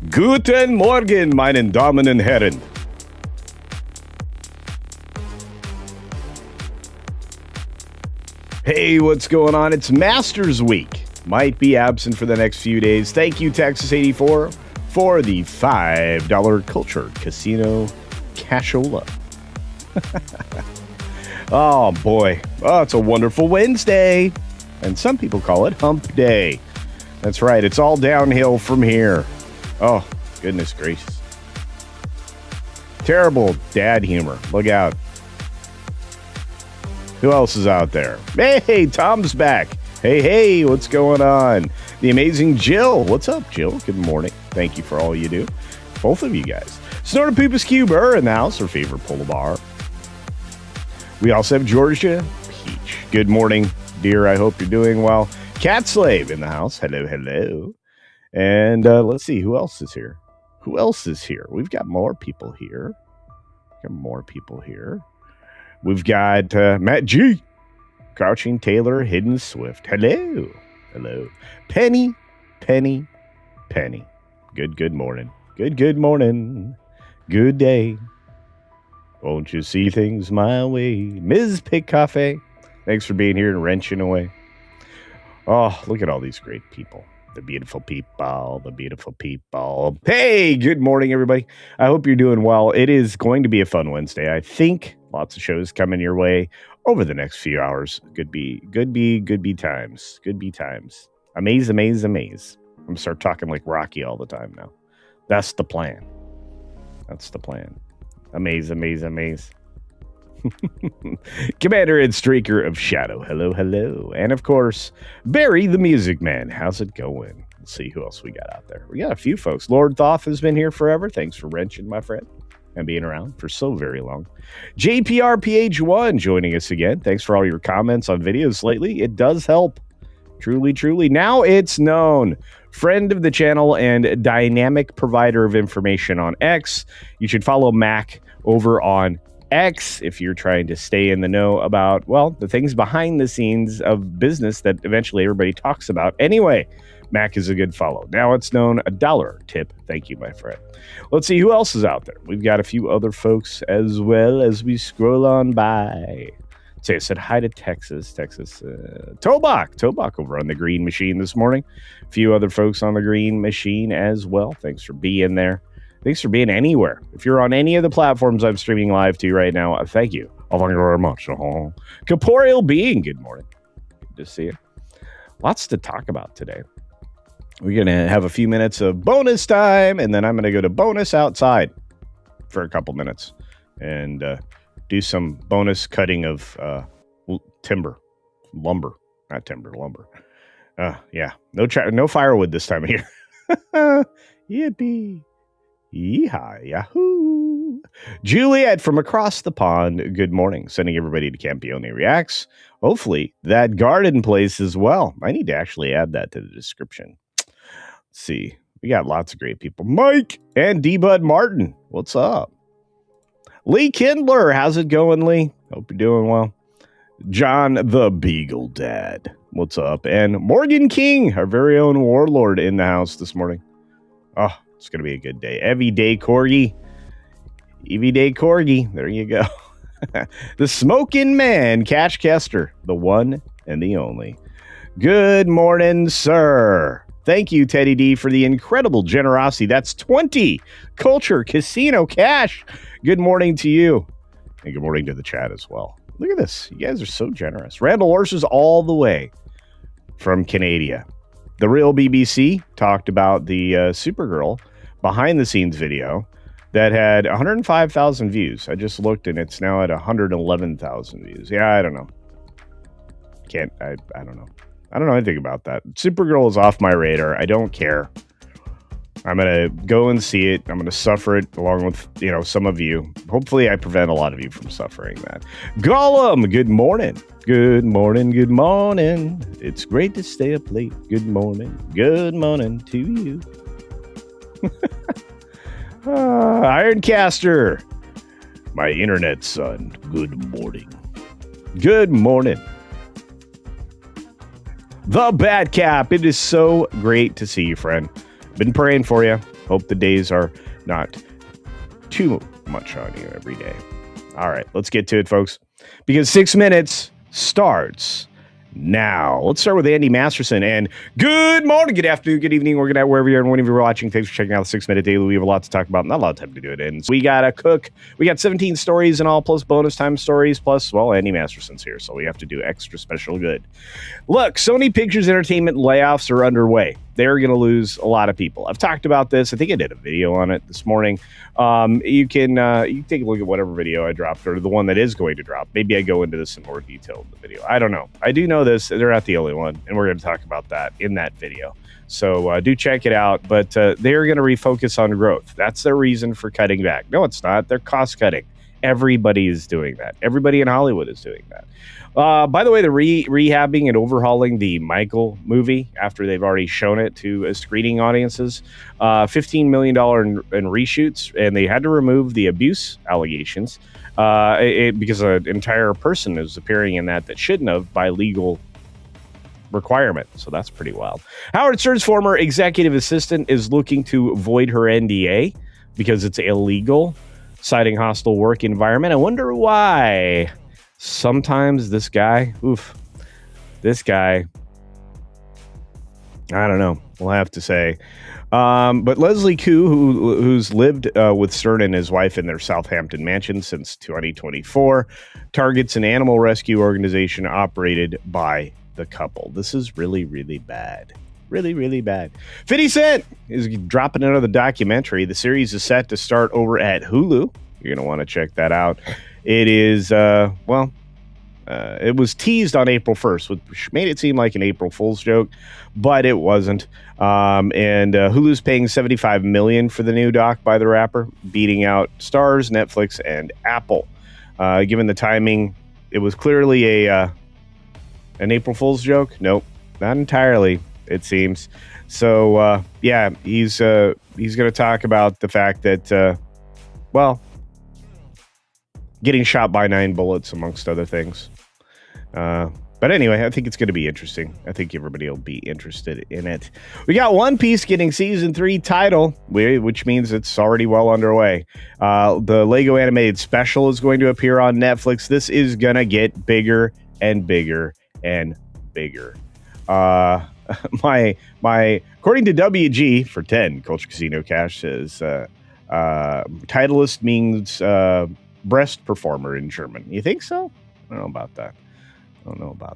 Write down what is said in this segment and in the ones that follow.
Guten Morgen, meine Damen und Herren. Hey, what's going on? It's Masters Week. Might be absent for the next few days. Thank you, Texas84, for the $5 Culture Casino cashola. Oh, boy. Oh, it's a wonderful Wednesday. And some people call it Hump Day. That's right. It's all downhill from here. Oh, goodness gracious. Terrible dad humor. Look out. Who else is out there? Hey, Tom's back. Hey, what's going on? The amazing Jill. What's up, Jill? Good morning. Thank you for all you do. Both of you guys. Snorta Poopus Cuber in the house, her favorite pull bar. We also have Georgia Peach. Good morning, dear. I hope you're doing well. Cat Slave in the house. Hello. And let's see, who else is here? We've got more people here. We've got Matt G. Crouching Taylor, Hidden Swift. Hello. Penny. Good morning. Good morning. Good day. Won't you see things my way? Ms. Pig Cafe. Thanks for being here and wrenching away. Oh, look at all these great people. The beautiful people. Hey, good morning, everybody. I hope you're doing well. It is going to be a fun Wednesday. I think lots of shows coming your way over the next few hours. Could be times. Amaze. I'm going to start talking like Rocky all the time now. That's the plan. Amaze. Commander and Streaker of Shadow. Hello. And of course, Barry the Music Man. How's it going? Let's see who else we got out there. We got a few folks. Lord Thoth has been here forever. Thanks for wrenching, my friend, and being around for so very long. JPRPH1 joining us again. Thanks for all your comments on videos lately. It does help. Truly. Now it's known. Friend of the channel and dynamic provider of information on X. You should follow Mac over on X if you're trying to stay in the know about, well, the things behind the scenes of business that eventually everybody talks about. Anyway, Mac is a good follow. Now it's known. $1 tip. Thank you, my friend. Let's see who else is out there. We've got a few other folks as well as we scroll on by. Say, I said hi to Texas. Tobach over on the Green Machine this morning. A few other folks on the Green Machine as well. Thanks for being there. Thanks for being anywhere. If you're on any of the platforms I'm streaming live to right now, thank you. Oh, thank you very much. Corporeal Being, good morning. Good to see you. Lots to talk about today. We're going to have a few minutes of bonus time, and then I'm going to go to bonus outside for a couple minutes and do some bonus cutting of lumber. Yeah, no firewood this time of year. Yippee. Yeehaw, yahoo. Juliet from across the pond, good morning. Sending everybody to Campione Reacts. Hopefully that garden place as well. I need to actually add that to the description. Let's see. We got lots of great people. Mike and D-Bud Martin. What's up? Lee Kindler. How's it going, Lee? Hope you're doing well. John the Beagle Dad. What's up? And Morgan King, our very own warlord in the house this morning. Oh, it's going to be a good day. Evie Day Corgi. There you go. The Smoking Man, Cash Kester, the one and the only. Good morning, sir. Thank you, Teddy D, for the incredible generosity. That's 20 Culture Casino cash. Good morning to you. And good morning to the chat as well. Look at this. You guys are so generous. Randall Orses all the way from Canada. The Real BBC talked about the Supergirl behind the scenes video that had 105,000 views. I just looked and it's now at 111,000 views. Yeah, I don't know. I don't know. I don't know anything about that. Supergirl is off my radar. I don't care. I'm going to go and see it. I'm going to suffer it along with, some of you. Hopefully I prevent a lot of you from suffering that. Gollum, good morning. Good morning. It's great to stay up late. Good morning to you. Ironcaster, my internet son. Good morning. The Bat Cap. It is so great to see you, friend. Been praying for you. Hope the days are not too much on you every day. All right, let's get to it, folks, because 6 minutes starts now. Let's start with Andy Masterson. And good morning, good afternoon, good evening, or good night, wherever you are and whenever you're watching. Thanks for checking out the 6 Minute Daily. We have a lot to talk about. Not a lot of time to do it in. So we got a cook. We got 17 stories and all, plus bonus time stories, plus, well, Andy Masterson's here, so we have to do extra special good. Look, Sony Pictures Entertainment layoffs are underway. They're going to lose a lot of people. I've talked about this. I think I did a video on it this morning. You can take a look at whatever video I dropped or the one that is going to drop. Maybe I go into this in more detail in the video. I don't know. I do know this. They're not the only one, and we're going to talk about that in that video. So do check it out. But they're going to refocus on growth. That's their reason for cutting back. No, it's not. They're cost cutting. Everybody is doing that. Everybody in Hollywood is doing that. By the way, they're rehabbing and overhauling the Michael movie after they've already shown it to screening audiences. $15 million in reshoots, and they had to remove the abuse allegations because an entire person is appearing in that shouldn't have by legal requirement. So that's pretty wild. Howard Stern's former executive assistant is looking to void her NDA because it's illegal, citing hostile work environment. I wonder why. Sometimes this guy, I don't know. We'll have to say. But Leslie Koo, who's lived with Stern and his wife in their Southampton mansion since 2024, targets an animal rescue organization operated by the couple. This is really, really bad. Really, really bad. 50 Cent is dropping another documentary. The series is set to start over at Hulu. You're going to want to check that out. It is, it was teased on April 1st, which made it seem like an April Fool's joke, but it wasn't. And Hulu's paying $75 million for the new doc by the rapper, beating out Starz, Netflix, and Apple. Given the timing, it was clearly an April Fool's joke. Nope, not entirely, it seems. So, he's going to talk about the fact that, getting shot by 9 bullets, amongst other things. But anyway, I think it's going to be interesting. I think everybody will be interested in it. We got One Piece getting season 3 title, which means it's already well underway. The Lego animated special is going to appear on Netflix. This is going to get bigger and bigger and bigger. According to WG for 10, Culture Casino Cash says, titleist means breast performer in German. You think so? I don't know about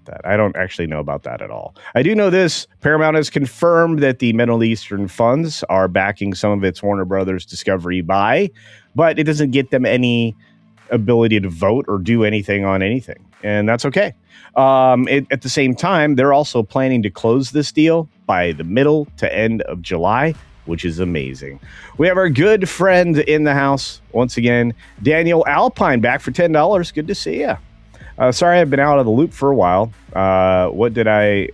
that. I don't actually know about that at all. I do know this. Paramount has confirmed that the Middle Eastern funds are backing some of its Warner Brothers Discovery buy, but it doesn't get them any ability to vote or do anything on anything. And that's okay. At the same time, they're also planning to close this deal by the middle to end of July, which is amazing. We have our good friend in the house once again, Daniel Alpine, back for $10. Good to see you. Sorry, I've been out of the loop for a while. What did I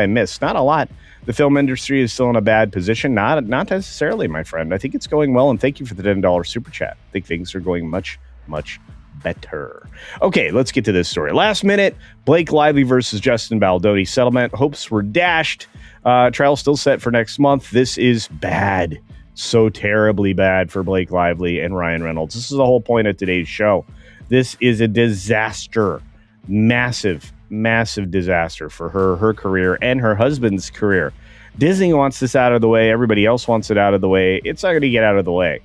miss? Not a lot. The film industry is still in a bad position. Not necessarily, my friend. I think it's going well, and thank you for the $10 super chat. I think things are going much, much better. Okay, let's get to this story. Last minute, Blake Lively versus Justin Baldoni settlement. Hopes were dashed. Trial still set for next month. This is bad. So terribly bad for Blake Lively and Ryan Reynolds. This is the whole point of today's show. This is a disaster. Massive, massive disaster for her career, and her husband's career. Disney wants this out of the way. Everybody else wants it out of the way. It's not going to get out of the way.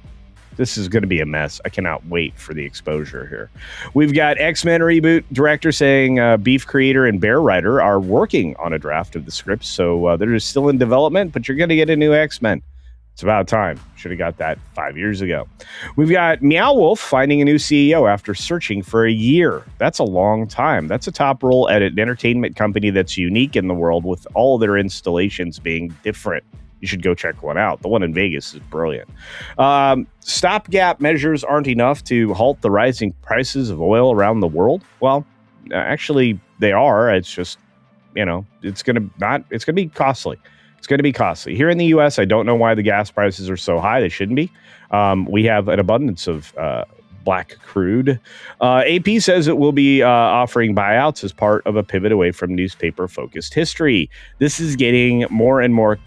This is going to be a mess. I cannot wait for the exposure here. We've got X-Men Reboot director saying Beef creator and Bear writer are working on a draft of the script. So they're still in development, but you're going to get a new X-Men. It's about time. Should have got that 5 years ago. We've got Meow Wolf finding a new CEO after searching for a year. That's a long time. That's a top role at an entertainment company that's unique in the world, with all their installations being different. You should go check one out. The one in Vegas is brilliant. Stopgap measures aren't enough to halt the rising prices of oil around the world. Well, actually, they are. It's just, it's going to be costly. It's going to be costly. Here in the U.S., I don't know why the gas prices are so high. They shouldn't be. We have an abundance of black crude. AP says it will be offering buyouts as part of a pivot away from newspaper-focused history. This is getting more and more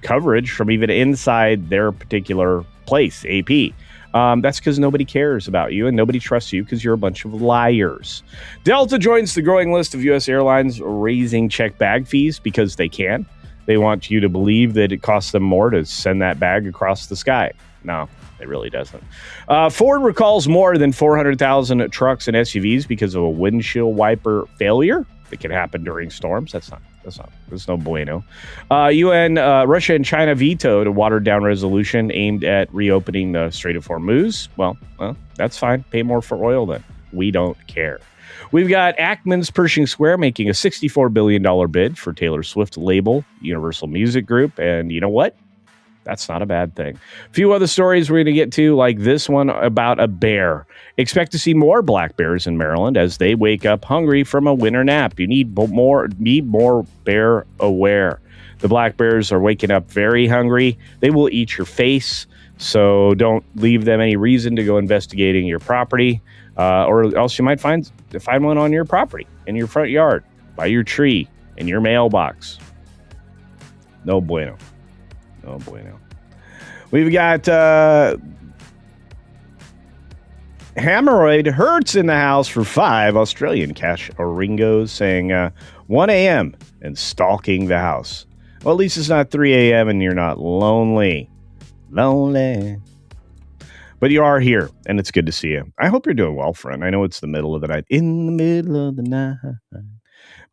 coverage from even inside their particular place, AP. That's because nobody cares about you and nobody trusts you because you're a bunch of liars. Delta joins the growing list of U.S. airlines raising check bag fees because they can. They want you to believe that it costs them more to send that bag across the sky. No, it really doesn't. Ford recalls more than 400,000 trucks and SUVs because of a windshield wiper failure that can happen during storms. That's no bueno. Russia and China vetoed a watered-down resolution aimed at reopening the Strait of Hormuz. Well, that's fine. Pay more for oil then. We don't care. We've got Ackman's Pershing Square making a $64 billion bid for Taylor Swift label, Universal Music Group. And you know what? That's not a bad thing. A few other stories we're going to get to, like this one about a bear. Expect to see more black bears in Maryland as they wake up hungry from a winter nap. You need more bear aware. The black bears are waking up very hungry. They will eat your face, so don't leave them any reason to go investigating your property, or else you might find one on your property, in your front yard, by your tree, in your mailbox. No bueno. Oh, boy, no. We've got hemorrhoid hurts in the house for 5 Australian cash oringos saying 1 a.m. and stalking the house. Well, at least it's not 3 a.m. and you're not lonely. But you are here, and it's good to see you. I hope you're doing well, friend. I know it's the middle of the night. In the middle of the night.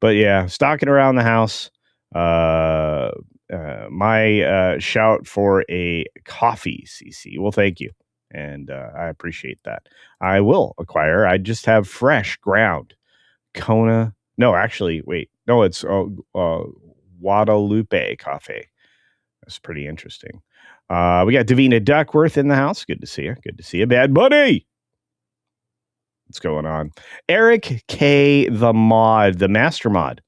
But yeah, stalking around the house. My shout for a coffee, CC. Well, thank you. And I appreciate that. I will acquire. I just have fresh ground Kona. No, actually, wait. No, it's Guadalupe coffee. That's pretty interesting. We got Davina Duckworth in the house. Good to see you. Good to see you, Bad Bunny. What's going on? Eric K. the master mod.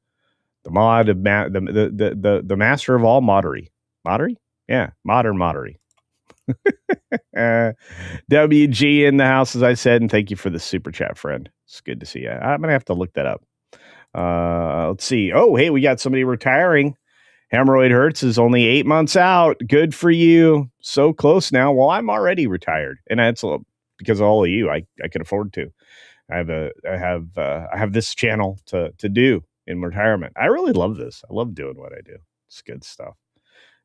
The mod of the master of all moddery. Moddery? Yeah, modern moddery. WG in the house, as I said, and thank you for the super chat, friend. It's good to see you. I'm gonna have to look that up. Let's see. Oh, hey, we got somebody retiring. Hemorrhoid Hurts is only 8 months out. Good for you. So close now. Well, I'm already retired, and that's because of all of you. I can afford to. I have this channel to do in retirement. I really love this. I love doing what I do. It's good stuff.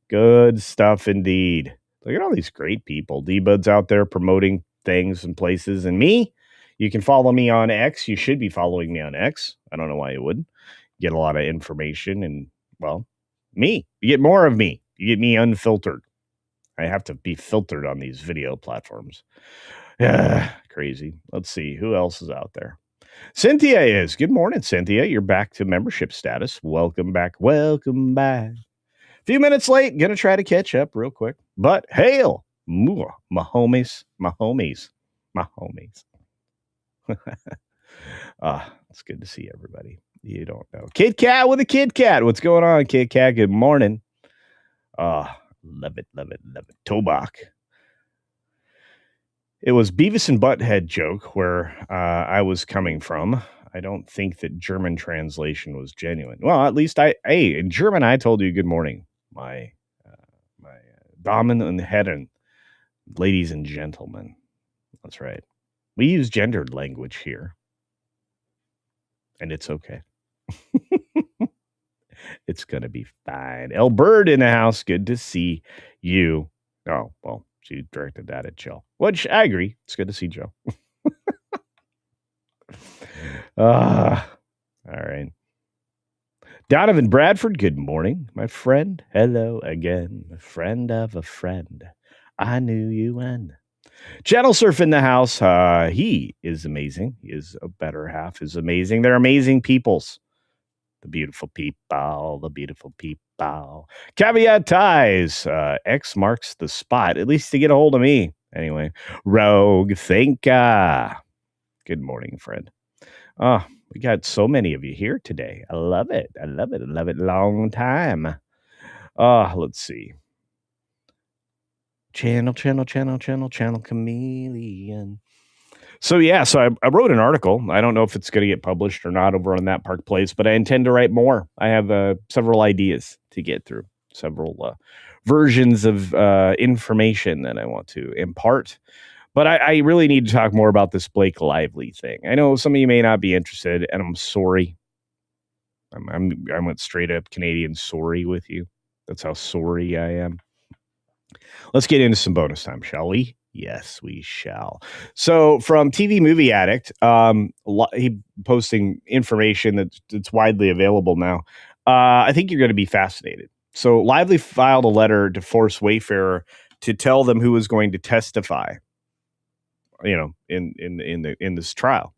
Good stuff indeed. Look at all these great people. D-Bud's out there promoting things and places. And me, you can follow me on X. You should be following me on X. I don't know why you wouldn't. You get a lot of information and, well, me. You get more of me. You get me unfiltered. I have to be filtered on these video platforms. Crazy. Let's see. Who else is out there? Cynthia is. Good morning, Cynthia. You're back to membership status. Welcome back. Welcome back. A few minutes late. Gonna try to catch up real quick. But hail. My homies. It's good to see everybody. You don't know. Kid Cat with a Kid Cat. What's going on, Kid Cat? Good morning. Love it. Tobach. It was Beavis and Butthead joke where I was coming from. I don't think that German translation was genuine. Well, at least in German, I told you good morning, my Damen und Herren, ladies and gentlemen. That's right. We use gendered language here, and it's okay. It's going to be fine. El Bird in the house. Good to see you. Oh, well. She directed that at Joe, which I agree. It's good to see Joe. All right. Donovan Bradford, good morning, my friend. Hello again, a friend of a friend. I knew you when. Channel Surf in the house. He is amazing. His better half is amazing. They're amazing peoples. The beautiful people. Caveat ties. X marks the spot, at least to get a hold of me. Anyway, Rogue Thinka. Good morning, friend. We got so many of you here today. I love it. Long time. Let's see. Channel Chameleon. So I wrote an article. I don't know if it's going to get published or not over on That Park Place, but I intend to write more. I have several ideas to get through, several versions of information that I want to impart. But I really need to talk more about this Blake Lively thing. I know some of you may not be interested, and I'm sorry. I went straight up Canadian sorry with you. That's how sorry I am. Let's get into some bonus time, shall we? Yes, we shall. So, from TV Movie Addict, he posting information that's widely available now. I think you're going to be fascinated. So, Lively filed a letter to force Wayfarer to tell them who was going to testify. In this trial,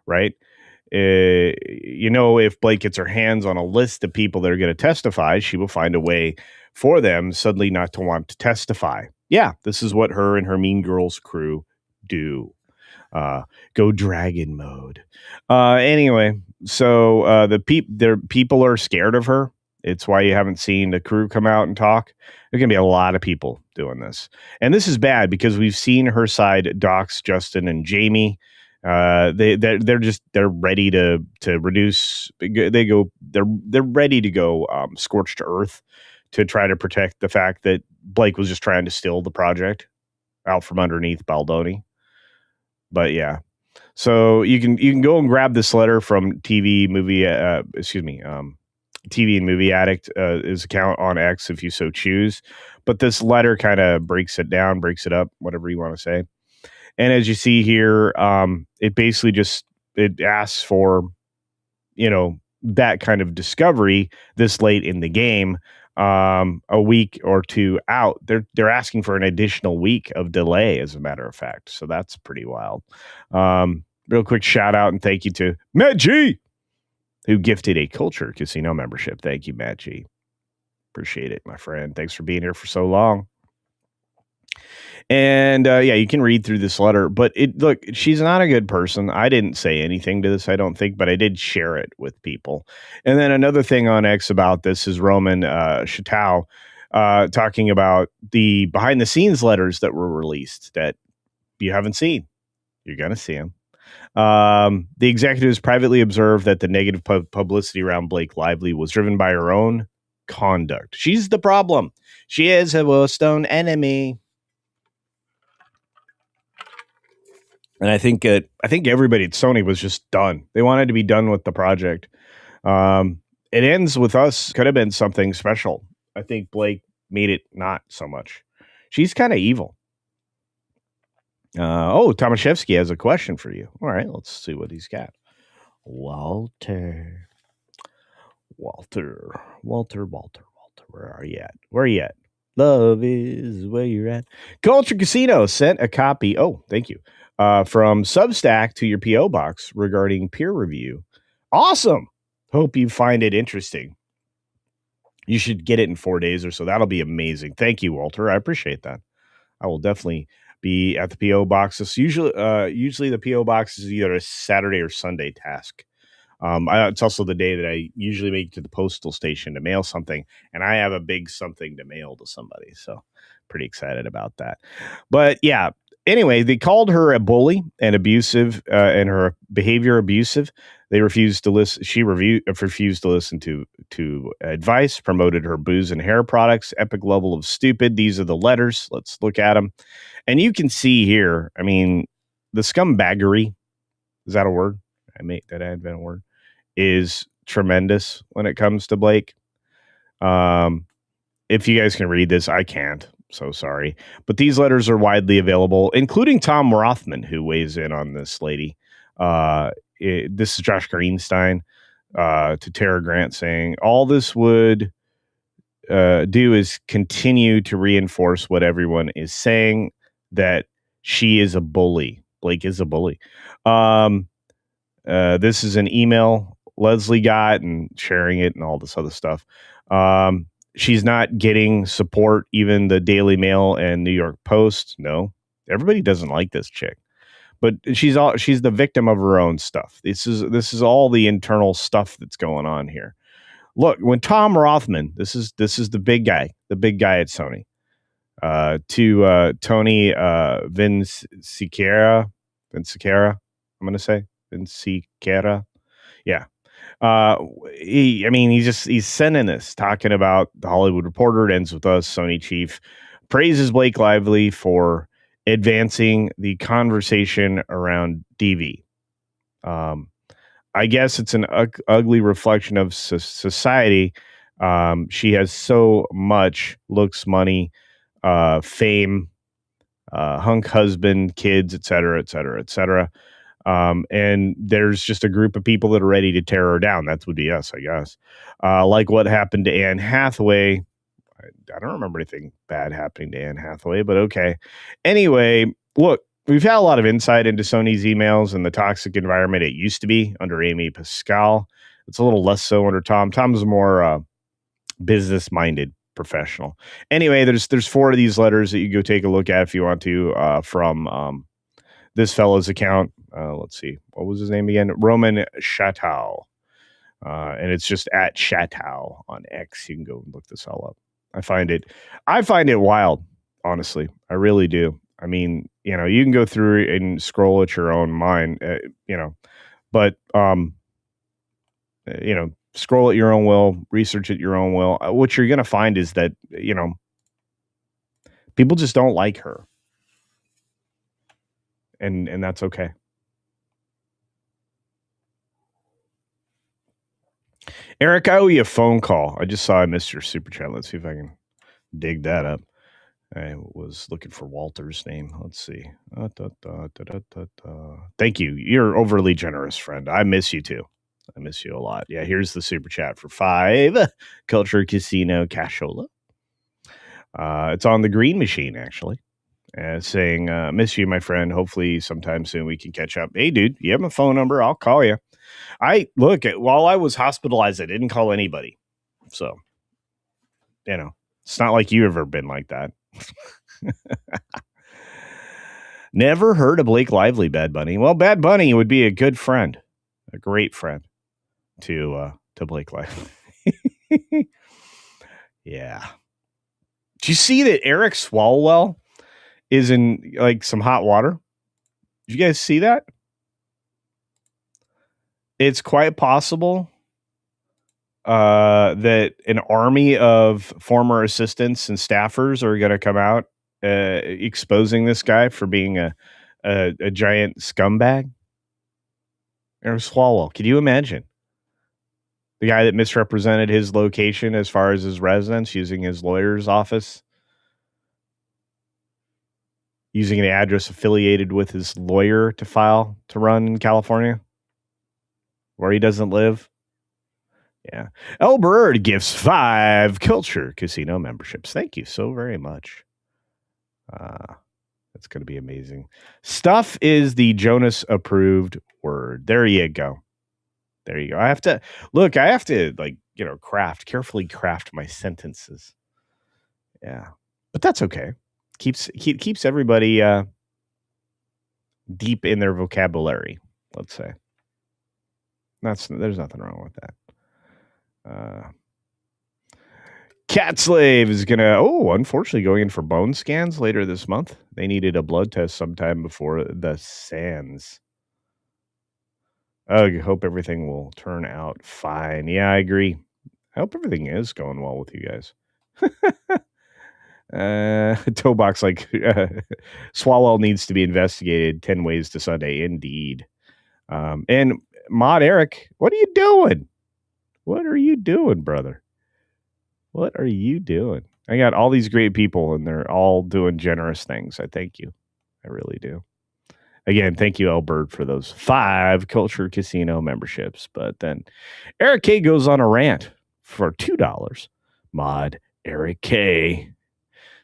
right? If Blake gets her hands on a list of people that are going to testify, she will find a way for them suddenly not to want to testify. Yeah, this is what her and her Mean Girls crew do. Go dragon mode. Anyway, so their people are scared of her. It's why you haven't seen the crew come out and talk. There's going to be a lot of people doing this. And this is bad because we've seen her side dox Justin and Jamie. They're ready to reduce. They're ready to go scorched earth to try to protect the fact that Blake was just trying to steal the project out from underneath Baldoni. But yeah, so you can go and grab this letter from TV and Movie Addict his account on X if you so choose. But this letter kind of breaks it up, whatever you want to say. And as you see here, it basically it asks for, that kind of discovery this late in the game, a week or two out. They're asking for an additional week of delay, as a matter of fact. So that's pretty wild. Real quick shout out and thank you to Matt G, who gifted a Culture Casino membership. Thank you, Matt G. Appreciate it, my friend. Thanks for being here for so long. And you can read through this letter, but look, she's not a good person. I didn't say anything to this, I don't think, but I did share it with people. And then another thing on X about this is Roman Chatau talking about the behind the scenes letters that were released that you haven't seen. You're going to see them. The executives privately observed that the negative publicity around Blake Lively was driven by her own conduct. She's the problem. She is a worst own enemy. And I think everybody at Sony was just done. They wanted to be done with the project. It ends with us. Could have been something special. I think Blake made it not so much. She's kind of evil. Tomaszewski has a question for you. All right, let's see what he's got. Walter, where are you at? Where are you at? Love is where you're at. Culture Casino sent a copy. Oh, thank you. From Substack to your P.O. box regarding peer review. Awesome. Hope you find it interesting. You should get it in 4 days or so. That'll be amazing. Thank you, Walter. I appreciate that. I will definitely be at the P.O. box. It's usually the P.O. box is either a Saturday or Sunday task. It's also the day that I usually make it to the postal station to mail something, and I have a big something to mail to somebody. So pretty excited about that. But yeah, anyway, they called her a bully and abusive, and her behavior abusive. They refused to listen. She refused to listen to advice, promoted her booze and hair products, epic level of stupid. These are the letters. Let's look at them. And you can see here, I mean, the scumbaggery, is that a word? That had been a word, is tremendous when it comes to Blake. If you guys can read this, I can't. So sorry. But these letters are widely available, including Tom Rothman, who weighs in on this lady. This is Josh Greenstein to Tara Grant saying, all this would do is continue to reinforce what everyone is saying, that she is a bully. Blake is a bully. This is an email Leslie got and sharing it and all this other stuff. She's not getting support, even the Daily Mail and New York Post. No, everybody doesn't like this chick, but she's the victim of her own stuff. This is all the internal stuff that's going on here. Look, when Tom Rothman, this is the big guy at Sony, to Tony Vinciquerra, I'm going to say Vinciquerra. Yeah. Uh, he's sending this, talking about the Hollywood Reporter. It ends with us. Sony chief praises Blake Lively for advancing the conversation around DV. I guess it's an ugly reflection of society. She has so much looks, money, fame, hunk husband, kids, et cetera, et cetera, et cetera. And there's just a group of people that are ready to tear her down. That would be us, I guess. Like what happened to Anne Hathaway. I don't remember anything bad happening to Anne Hathaway, but okay. Anyway, look, we've had a lot of insight into Sony's emails and the toxic environment it used to be under Amy Pascal. It's a little less so under Tom. Tom's more business-minded professional. Anyway, there's 4 of these letters that you go take a look at if you want to from this fellow's account. Let's see. What was his name again? Roman Chateau. And it's just at Chateau on X. You can go look this all up. I find it wild, honestly. I really do. I mean, you can go through and scroll at your own mind, but scroll at your own will, research at your own will. What you're going to find is that, people just don't like her. And that's okay. Eric, I owe you a phone call. I just saw I missed your super chat. Let's see if I can dig that up. I was looking for Walter's name. Let's see. Thank you. You're overly generous, friend. I miss you too. I miss you a lot. Yeah, here's the super chat for 5. Culture Casino Cashola. It's on the green machine, actually. Saying, miss you, my friend. Hopefully sometime soon we can catch up. Hey, dude, you have my phone number? I'll call you. While I was hospitalized, I didn't call anybody. So, it's not like you ever been like that. Never heard of Blake Lively, Bad Bunny. Well, Bad Bunny would be a good friend, a great friend to Blake Lively. Yeah. Do you see that Eric Swalwell is in like some hot water? Did you guys see that? It's quite possible that an army of former assistants and staffers are going to come out exposing this guy for being a giant scumbag. Eric Swalwell, could you imagine? The guy that misrepresented his location as far as his residence using his lawyer's office, using an address affiliated with his lawyer to run in California, where he doesn't live. Yeah. El Bird gives 5 Culture Casino memberships. Thank you so very much. That's going to be amazing. Stuff is the Jonas approved word. There you go. I have to carefully craft my sentences. Yeah. But that's okay. Keeps everybody deep in their vocabulary, let's say. There's nothing wrong with that. Cat Slave is unfortunately going in for bone scans later this month. They needed a blood test sometime before the SANS. I hope everything will turn out fine. Yeah, I agree. I hope everything is going well with you guys. Toebox Swalwell needs to be investigated. 10 ways to Sunday. Indeed. And Mod Eric, what are you doing? What are you doing, brother? What are you doing? I got all these great people and they're all doing generous things. I thank you. I really do. Again, thank you, Albert, for those 5 Culture Casino memberships. But then Eric K goes on a rant for $2. Mod Eric K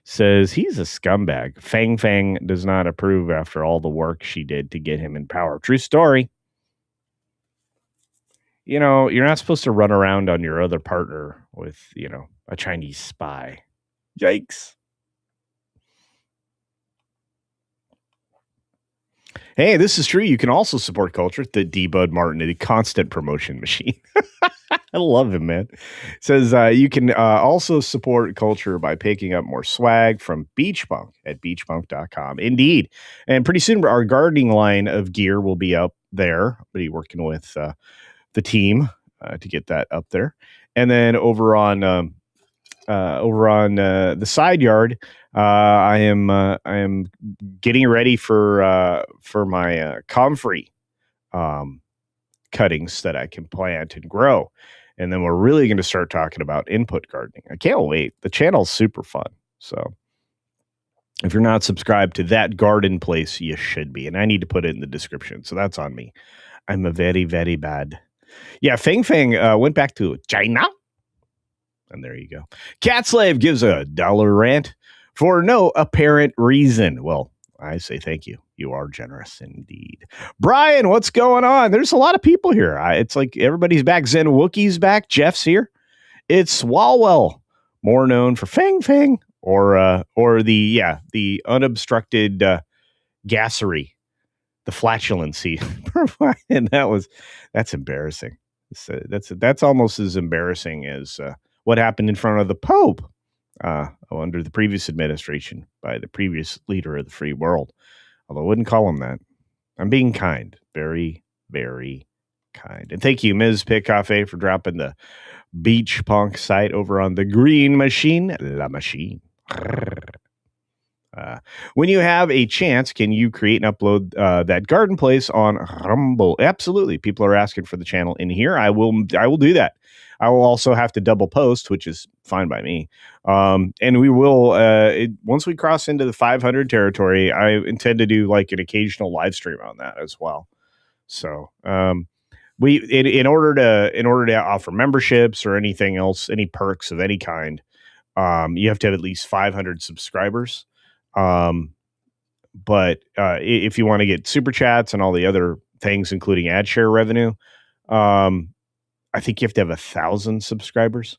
says he's a scumbag. Fang Fang does not approve after all the work she did to get him in power. True story. You're not supposed to run around on your other partner with, a Chinese spy. Yikes. Hey, this is true. You can also support Culture. The D. Bud Martin, the constant promotion machine. I love him, man. Says you can also support Culture by picking up more swag from Beach Bunk at beachbunk.com. Indeed. And pretty soon our gardening line of gear will be up there. I'll be working with the team to get that up there. And then over on the side yard, I am getting ready for my comfrey cuttings that I can plant and grow. And then we're really going to start talking about input gardening. I can't wait. The channel's super fun. So if you're not subscribed to that garden place, you should be. And I need to put it in the description. So that's on me. I'm a very, very bad. Yeah, Feng Feng went back to China. And there you go. Cat Slave gives a $1 rant for no apparent reason. Well, I say thank you. You are generous indeed. Brian, what's going on? There's a lot of people here. It's like everybody's back. Zen Wookiee's back. Jeff's here. It's Swalwell, more known for Feng Feng or the unobstructed gassery, the flatulency. And that's embarrassing. That's almost as embarrassing as what happened in front of the Pope under the previous administration by the previous leader of the free world. Although I wouldn't call him that. I'm being kind. Very, very kind. And thank you, Ms. Pit Cafe, for dropping the Beach Punk site over on the Green Machine. La Machine. When you have a chance, can you create and upload that garden place on Rumble? Absolutely. People are asking for the channel in here. I will do that. I will also have to double post, which is fine by me. And we will, once we cross into the 500 territory, I intend to do like an occasional live stream on that as well. So, in order to offer memberships or anything else, any perks of any kind, you have to have at least 500 subscribers. But if you want to get super chats and all the other things, including ad share revenue, I think you have to have 1,000 subscribers.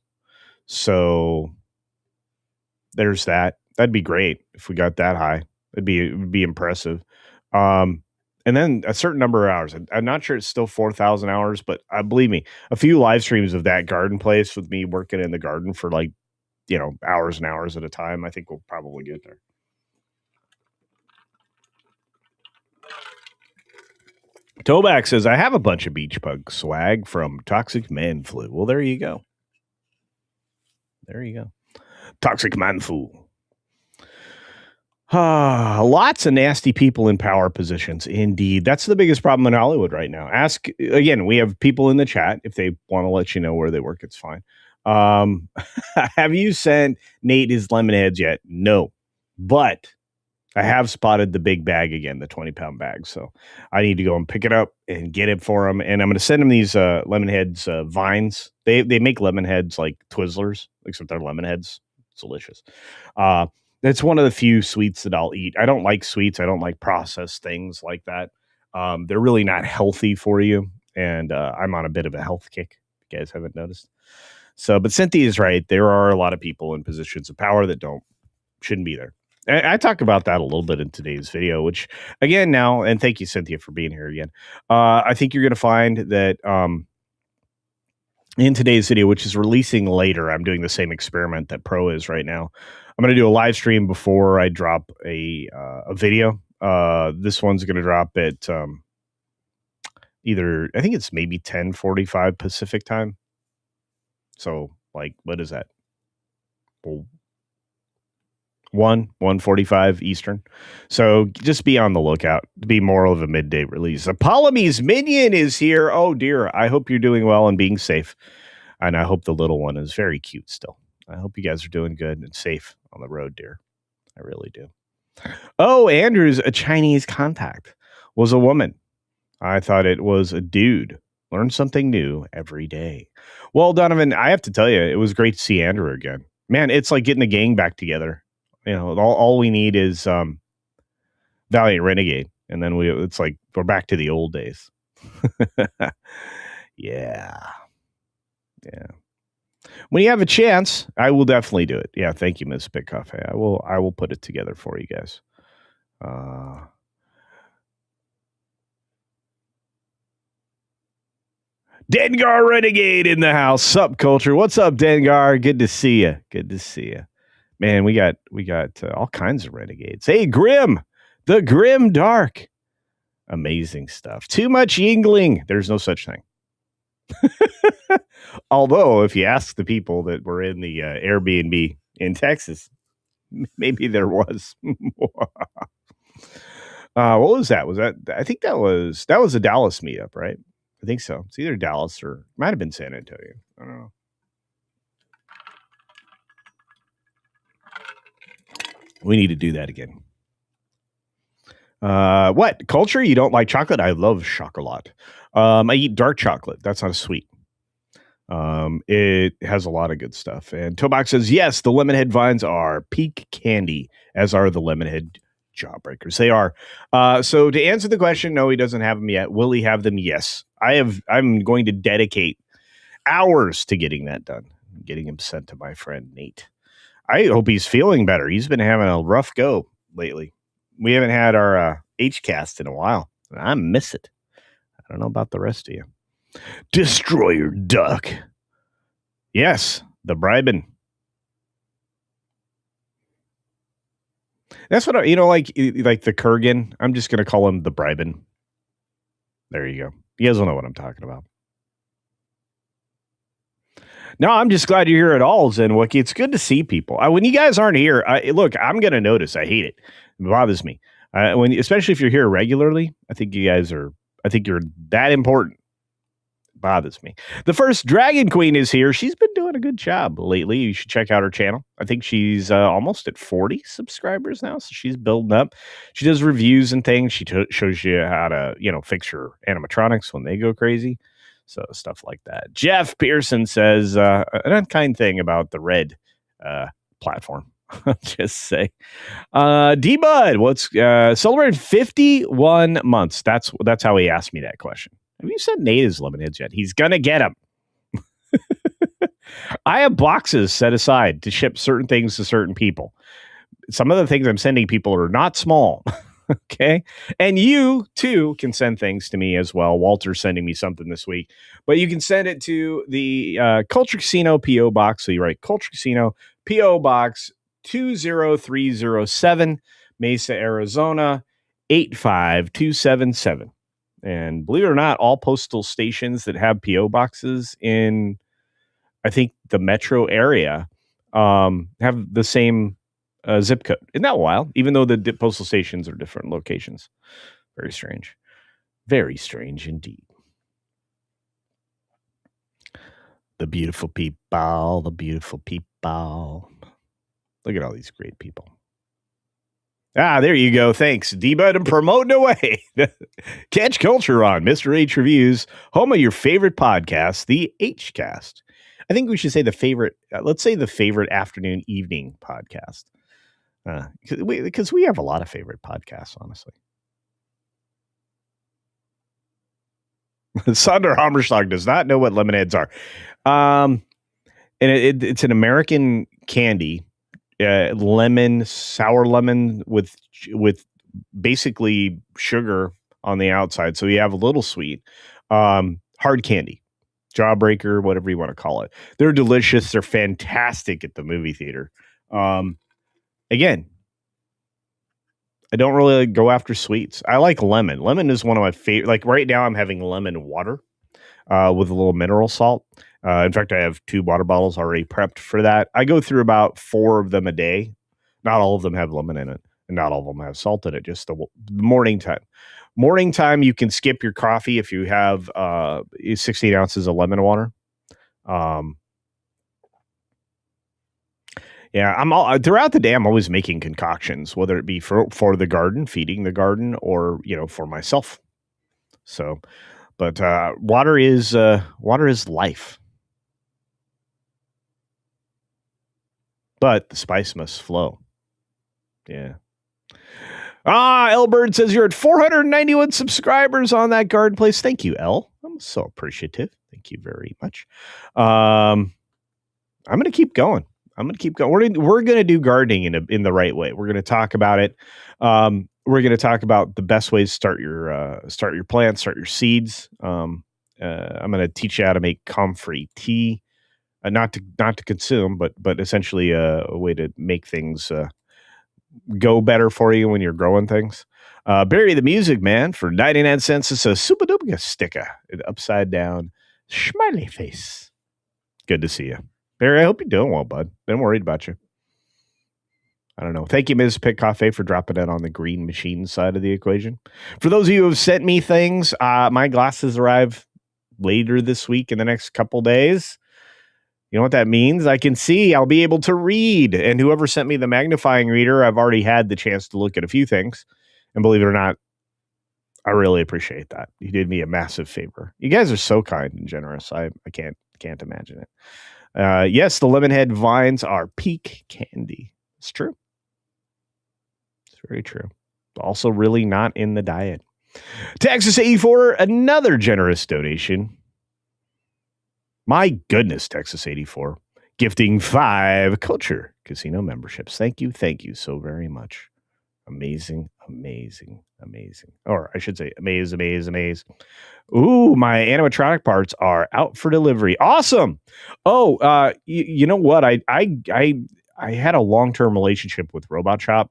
So there's that. That'd be great if we got that high. It would be impressive. And then a certain number of hours. I'm not sure it's still 4,000 hours, but believe me, a few live streams of that garden place with me working in the garden for hours and hours at a time, I think we'll probably get there. Toback says, I have a bunch of Beach Pug swag from Toxic Man Flu. Well, there you go. Toxic Man Flu. Lots of nasty people in power positions. Indeed. That's the biggest problem in Hollywood right now. Again, we have people in the chat. If they want to let you know where they work, it's fine. Have you sent Nate his lemon heads yet? No. But I have spotted the big bag again, the 20-pound bag. So I need to go and pick it up and get it for him. And I'm going to send him these lemon heads vines. They make lemon heads like Twizzlers, except they're lemon heads. It's delicious. That's one of the few sweets that I'll eat. I don't like sweets. I don't like processed things like that. They're really not healthy for you. And I'm on a bit of a health kick, if you guys haven't noticed. So, but Cynthia is right. There are a lot of people in positions of power that shouldn't be there. I talk about that a little bit in today's video, which again now, and thank you, Cynthia, for being here again. I think you're going to find that in today's video, which is releasing later, I'm doing the same experiment that Pro is right now. I'm going to do a live stream before I drop a video. This one's going to drop at either, I think it's maybe 10:45 Pacific time. So like, what is that? Well, 1:45 Eastern. So just be on the lookout to be more of a midday release. Apollome's Minion is here. Oh dear. I hope you're doing well and being safe. And I hope the little one is very cute still. I hope you guys are doing good and safe on the road, dear. I really do. Oh, Andrew's a Chinese contact was a woman. I thought it was a dude. Learn something new every day. Well, Donovan, I have to tell you, it was great to see Andrew again. Man, it's like getting the gang back together. You know, all we need is Valiant Renegade, and then it's like we're back to the old days. Yeah. When you have a chance, I will definitely do it. Yeah, thank you, Ms. Pit Cafe. I will put it together for you guys. Dengar Renegade in the house. Sup, Culture? What's up, Dengar? Good to see you. Man, we got all kinds of renegades. Hey, Grim, the Grim Dark. Amazing stuff. Too much Yingling. There's no such thing. Although, if you ask the people that were in the Airbnb in Texas, maybe there was. What was that? Was that? I think that was a Dallas meetup, right? I think so. It's either Dallas or might have been San Antonio. I don't know. We need to do that again. What culture? You don't like chocolate? I love chocolate. I eat dark chocolate. That's not a sweet. It has a lot of good stuff. And Tobox says, yes, the Lemonhead vines are peak candy, as are the Lemonhead jawbreakers. They are. So to answer the question, no, he doesn't have them yet. Will he have them? Yes. I'm going to dedicate hours to getting that done. Getting him sent to my friend Nate. I hope he's feeling better. He's been having a rough go lately. We haven't had our H-cast in a while. I miss it. I don't know about the rest of you. Destroyer Duck. Yes, the bribing. That's what like the Kurgan. I'm just going to call him the bribing. There you go. You guys will know what I'm talking about. No, I'm just glad you're here at all, Zenwookie. It's good to see people. When you guys aren't here, look, I'm going to notice. I hate it. It bothers me. Especially if you're here regularly. I think you're that important. Bothers me. The first Dragon Queen is here. She's been doing a good job lately. You should check out her channel. I think she's almost at 40 subscribers now, so she's building up. She does reviews and things. She shows you how to, fix your animatronics when they go crazy. So stuff like that. Jeff Pearson says an unkind thing about the red platform. Just say, D-Bud, what's celebrated 51 months. That's how he asked me that question. Have you sent Nate his Lemonheads yet? He's going to get them. I have boxes set aside to ship certain things to certain people. Some of the things I'm sending people are not small. Okay. And you, too, can send things to me as well. Walter's sending me something this week. But you can send it to the Culture Casino P.O. Box. So you write Culture Casino P.O. Box 20307, Mesa, Arizona 85277. And believe it or not, all postal stations that have P.O. boxes in, I think, the metro area have the same zip code. Isn't that wild? Even though the postal stations are different locations. Very strange. Very strange indeed. The beautiful people. The beautiful people. Look at all these great people. There you go. Thanks, D-Bud, and promoting away. Catch Culture on Mr. H Reviews, home of your favorite podcast, the H-Cast. I think we should say the favorite, let's say the favorite afternoon, evening podcast. Because we have a lot of favorite podcasts, honestly. Sonder Hammerstock does not know what Lemonheads are. And it's an American candy. Sour lemon with basically sugar on the outside. So you have a little sweet, hard candy, jawbreaker, whatever you want to call it. They're delicious. They're fantastic at the movie theater. Again, I don't really go after sweets. I like lemon. Lemon is one of my favorite. Like right now I'm having lemon water, with a little mineral salt. In fact, I have 2 water bottles already prepped for that. I go through about 4 of them a day. Not all of them have lemon in it, and not all of them have salt in it. Just the morning time. Morning time, you can skip your coffee if you have 16 ounces of lemon water. Yeah, I'm throughout the day. I'm always making concoctions, whether it be for the garden, feeding the garden, or for myself. So, but water is life. But the spice must flow. Yeah. Elbird says you're at 491 subscribers on that garden place. Thank you, El. I'm so appreciative. Thank you very much. I'm going to keep going. We're going to do gardening in the right way. We're going to talk about it. We're going to talk about the best ways to start your plants, start your seeds. I'm going to teach you how to make comfrey tea. Not to consume, but essentially a way to make things go better for you when you're growing things. Barry the Music Man for 99 cents. It's a super duper sticker, an upside down Smiley face. Good to see you. Barry, I hope you're doing well, bud. Been worried about you. I don't know. Thank you, Ms. Pick Cafe, for dropping in on the green machine side of the equation. For those of you who have sent me things, my glasses arrive later this week in the next couple days. You know what that means? I can see. I'll be able to read. And whoever sent me the magnifying reader, I've already had the chance to look at a few things. And believe it or not, I really appreciate that. You did me a massive favor. You guys are so kind and generous. I can't imagine it. Yes, the Lemonhead vines are peak candy. It's true. It's very true. Also, really not in the diet. Texas 84, another generous donation. My goodness, Texas 84, gifting 5 Culture Casino memberships. Thank you so very much. Amazing. Or I should say, amaze. Ooh, my animatronic parts are out for delivery. Awesome. Oh, you know what? I had a long-term relationship with Robot Shop,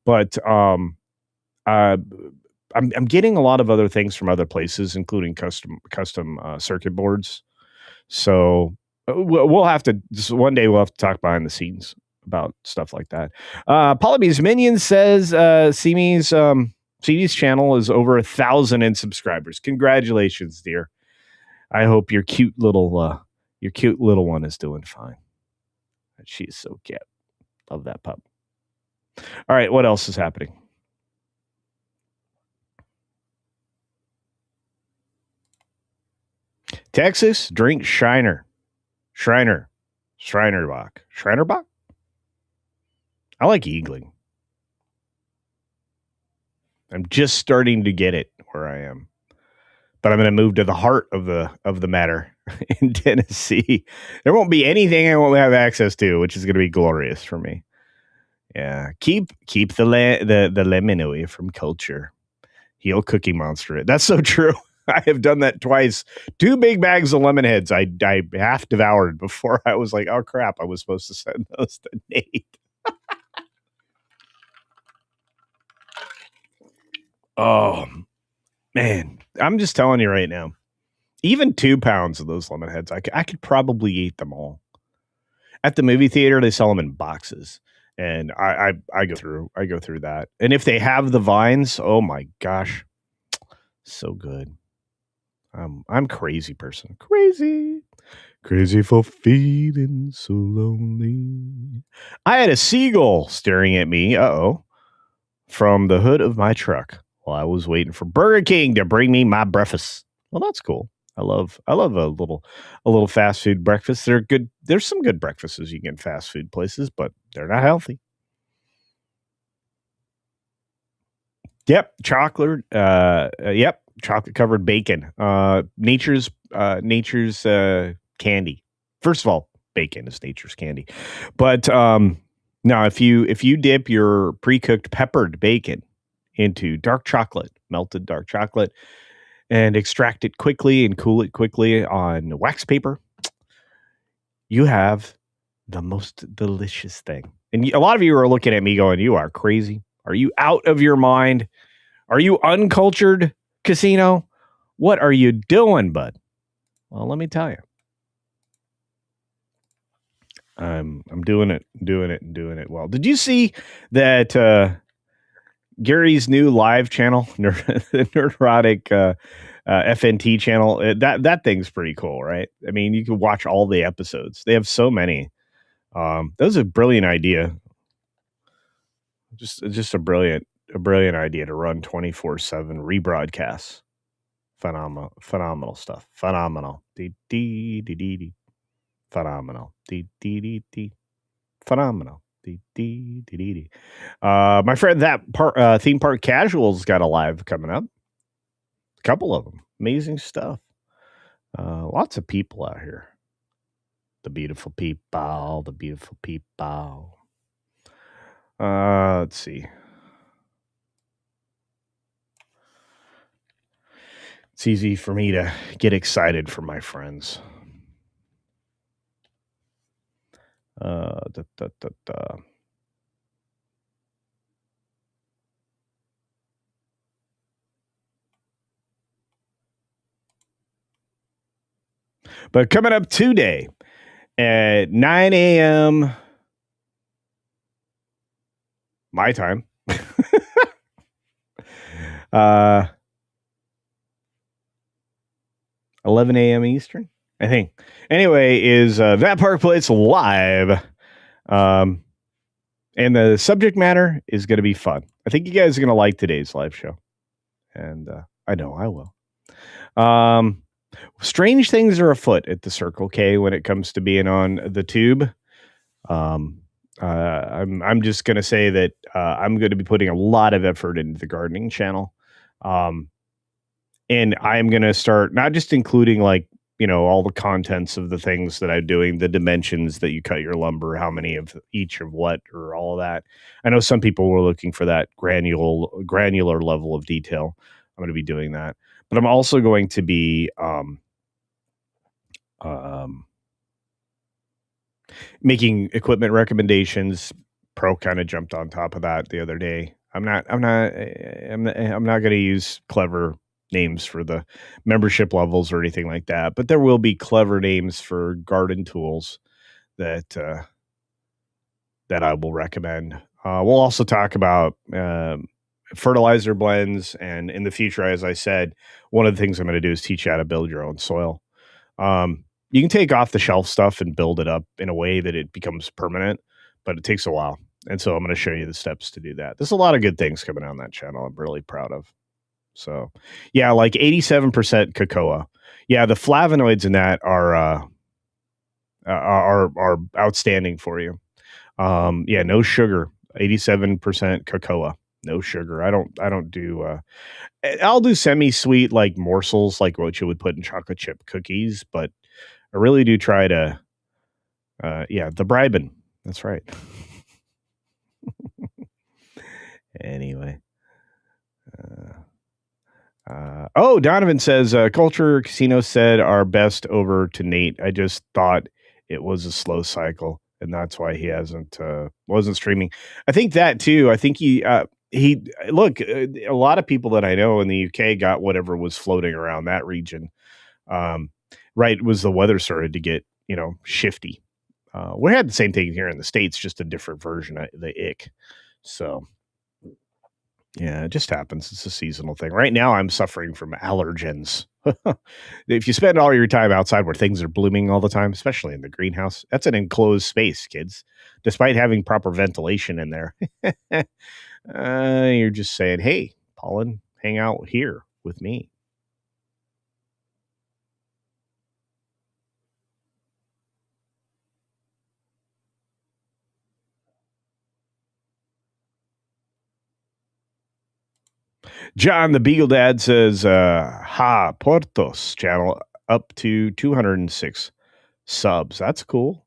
but I'm getting a lot of other things from other places, including custom circuit boards. So we'll have to just one day we'll have to talk behind the scenes about stuff like that. Polybees Minion says CD's channel is over 1,000 in subscribers. Congratulations, dear. I hope your cute little one is doing fine. She's so cute. Love that pup. All right, what else is happening? Texas, drink Shiner Bach. I like Eagling. I'm just starting to get it where I am. But I'm going to move to the heart of the matter in Tennessee. There won't be anything I won't have access to, which is going to be glorious for me. Yeah, keep the lemon away from Culture. He'll Cookie Monster it. That's so true. I have done that twice. 2 big bags of lemon heads I half devoured before I was like, oh crap, I was supposed to send those to Nate. Oh man, I'm just telling you right now. Even 2 pounds of those lemon heads, I could probably eat them all. At the movie theater, they sell them in boxes, and I go through that. And if they have the vines, oh my gosh, so good. I'm crazy person, crazy for feeling so lonely. I had a seagull staring at me. From the hood of my truck while I was waiting for Burger King to bring me my breakfast. Well, that's cool. I love a little fast food breakfast. They're good. There's some good breakfasts you get in fast food places, but they're not healthy. Yep, chocolate. Chocolate covered bacon. Nature's candy. First of all, bacon is nature's candy, but now if you dip your pre-cooked peppered bacon into dark chocolate, melted dark chocolate, and extract it quickly and cool it quickly on wax paper, you have the most delicious thing. And a lot of you are looking at me going, you are crazy. Are you out of your mind? Are you uncultured, Casino? What are you doing, bud? Well, let me tell you. I'm doing it well. Did you see that Gary's new live channel, the Neurotic FNT channel? That thing's pretty cool, right? I mean, you can watch all the episodes. They have so many. That was a brilliant idea. Just a brilliant idea to run 24/7 rebroadcasts. Phenomenal stuff. Phenomenal. Phenomenal. Phenomenal. My friend, that theme park casuals got a live coming up. A couple of them. Amazing stuff. Lots of people out here. The beautiful people. Let's see. It's easy for me to get excited for my friends. But coming up today at 9 a.m. my time, 11 a.m. Eastern, I think. Anyway, is That Park Place live. And the subject matter is going to be fun. I think you guys are going to like today's live show. And I know I will. Strange things are afoot at the Circle K when it comes to being on the tube. I'm just going to say that I'm going to be putting a lot of effort into the gardening channel. And I'm going to start not just including like, all the contents of the things that I'm doing, the dimensions that you cut your lumber, how many of each of what, or all of that. I know some people were looking for that granular level of detail. I'm going to be doing that, but I'm also going to be making equipment recommendations. Pro kind of jumped on top of that the other day. I'm not going to use clever names for the membership levels or anything like that, but there will be clever names for garden tools that I will recommend. We'll also talk about fertilizer blends, and in the future, as I said, one of the things I'm going to do is teach you how to build your own soil. You can take off the shelf stuff and build it up in a way that it becomes permanent, but it takes a while. And so I'm going to show you the steps to do that. There's a lot of good things coming on that channel. I'm really proud of. So, yeah, like 87% cocoa. Yeah, the flavonoids in that are outstanding for you. Yeah, no sugar. 87% cocoa. No sugar. I don't do. I'll do semi-sweet like morsels, like what you would put in chocolate chip cookies, but I really do try to. Yeah, the bribing. That's right. Anyway. Donovan says, Culture Casino said our best over to Nate. I just thought it was a slow cycle, and that's why he wasn't streaming. I think that too. I think he look, a lot of people that I know in the UK got whatever was floating around that region. Right. Was the weather started to get, shifty. We had the same thing here in the States, just a different version of the ick. So yeah, it just happens. It's a seasonal thing. Right now, I'm suffering from allergens. If you spend all your time outside where things are blooming all the time, especially in the greenhouse, that's an enclosed space, kids. Despite having proper ventilation in there, you're just saying, hey, pollen, hang out here with me. John, the Beagle Dad, says, Ha, Portos channel up to 206 subs. That's cool.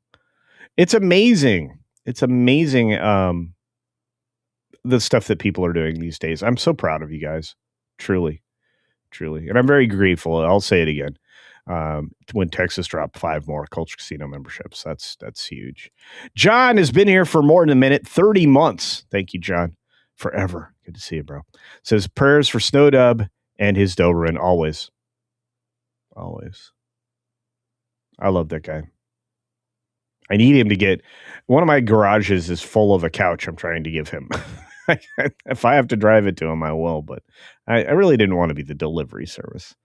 It's amazing. It's amazing the stuff that people are doing these days. I'm so proud of you guys. Truly. Truly. And I'm very grateful. I'll say it again. When Texas dropped 5 more Culture Casino memberships. That's huge. John has been here for more than a minute, 30 months. Thank you, John. Forever. Good to see you, bro. Says prayers for Snowdub and his Doberin always. Always. I love that guy. I need him to get one of my garages is full of a couch I'm trying to give him. If I have to drive it to him, I will, but I really didn't want to be the delivery service.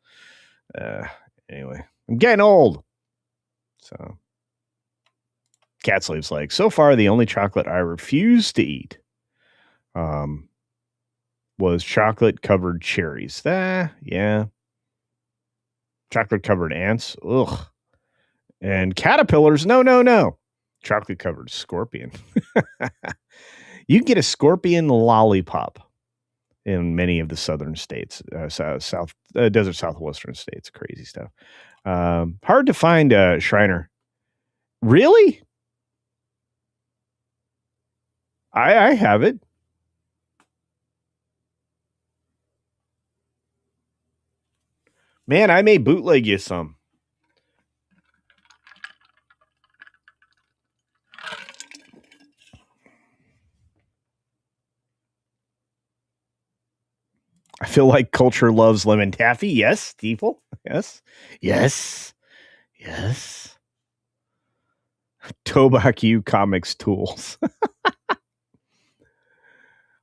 Anyway, I'm getting old. So Cat Slave's like, so far the only chocolate I refuse to eat was chocolate covered cherries. Yeah. Chocolate covered ants. Ugh. And caterpillars. No. Chocolate covered scorpion. You can get a scorpion lollipop in many of the southern states, desert southwestern states. Crazy stuff. Hard to find, Shriner. Really? I have it. Man, I may bootleg you some. I feel like culture loves lemon taffy. Yes, Stiefel. Yes. Yes. Tobaku Comics Tools.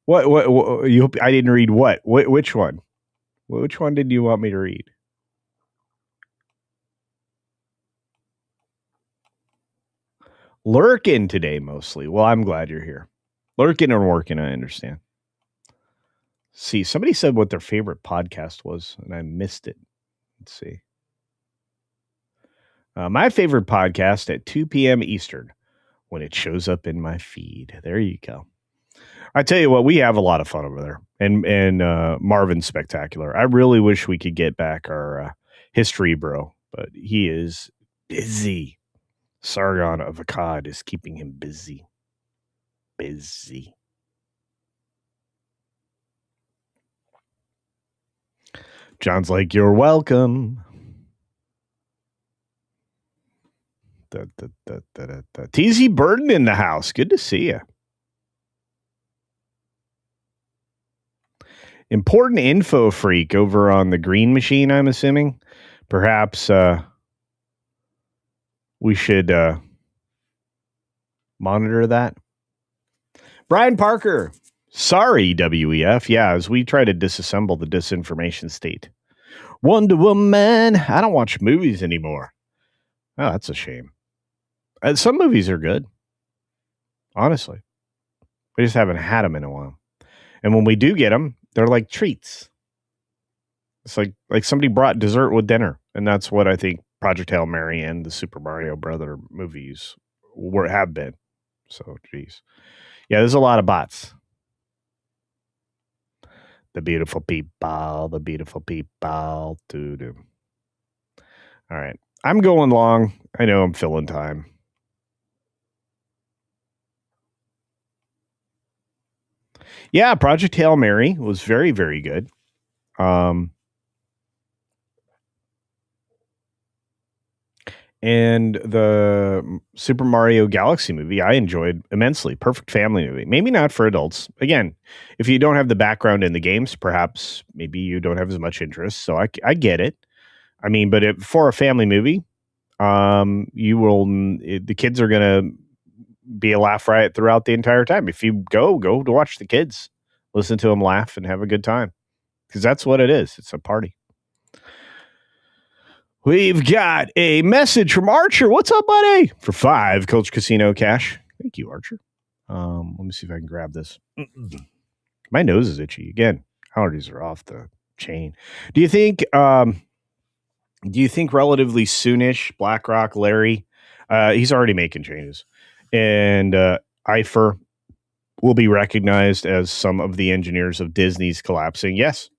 What you? I didn't read what? Which one? Which one did you want me to read? Lurking today mostly. Well, I'm glad you're here. Lurking and working, I understand. See, somebody said what their favorite podcast was, and I missed it. Let's see. My favorite podcast at 2 p.m. Eastern when it shows up in my feed. There you go. I tell you what, we have a lot of fun over there, and Marvin's spectacular. I really wish we could get back our history bro, but he is busy. Sargon of Akkad is keeping him busy. Busy. John's like, you're welcome. TZ Burden in the house. Good to see you. Important info freak over on the Green Machine, I'm assuming. Perhaps we should monitor that. Brian Parker. Sorry, WEF. Yeah, as we try to disassemble the disinformation state. Wonder Woman. I don't watch movies anymore. Oh, that's a shame. Some movies are good. Honestly. We just haven't had them in a while. And when we do get them, they're like treats. It's like somebody brought dessert with dinner. And that's what I think Project Hail Mary and the Super Mario Brother movies have been. So, geez. Yeah, there's a lot of bots. The beautiful people, the beautiful people. Doo-doo. All right. I'm going long. I know I'm filling time. Yeah, Project Hail Mary was very, very good. And the Super Mario Galaxy movie, I enjoyed immensely. Perfect family movie. Maybe not for adults. Again, if you don't have the background in the games, perhaps maybe you don't have as much interest. So I get it. I mean, but for a family movie, the kids are going to be a laugh riot throughout the entire time. If you go to watch the kids, listen to them laugh and have a good time, because that's what it is. It's a party. We've got a message from Archer. What's up, buddy? For 5 Culture Casino cash. Thank you, Archer. Let me see if I can grab this. My nose is itchy again. Allergies are off the chain. Do you think relatively soonish BlackRock Larry, he's already making changes, and Eifer will be recognized as some of the engineers of Disney's collapsing? Yes.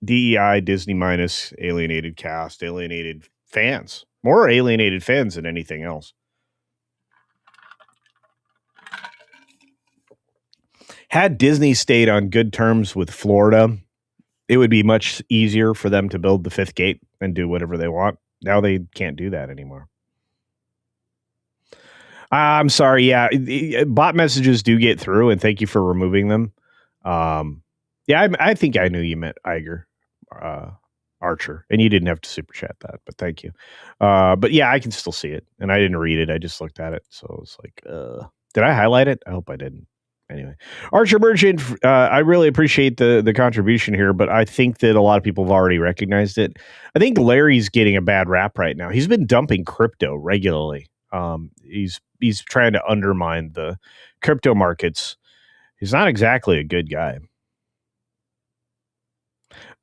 DEI, Disney minus, alienated cast, alienated fans. More alienated fans than anything else. Had Disney stayed on good terms with Florida, it would be much easier for them to build the 5th gate and do whatever they want. Now they can't do that anymore. I'm sorry. Yeah, bot messages do get through, and thank you for removing them. Yeah, I think I knew you meant Iger. Archer, and you didn't have to super chat that, but thank you. But yeah, I can still see it, and I didn't read it. I just looked at it, so it was like, did I highlight it? I hope I didn't. Anyway, Archer Merchant, I really appreciate the contribution here, but I think that a lot of people have already recognized it. I think Larry's getting a bad rap right now. He's been dumping crypto regularly. He's trying to undermine the crypto markets. He's not exactly a good guy.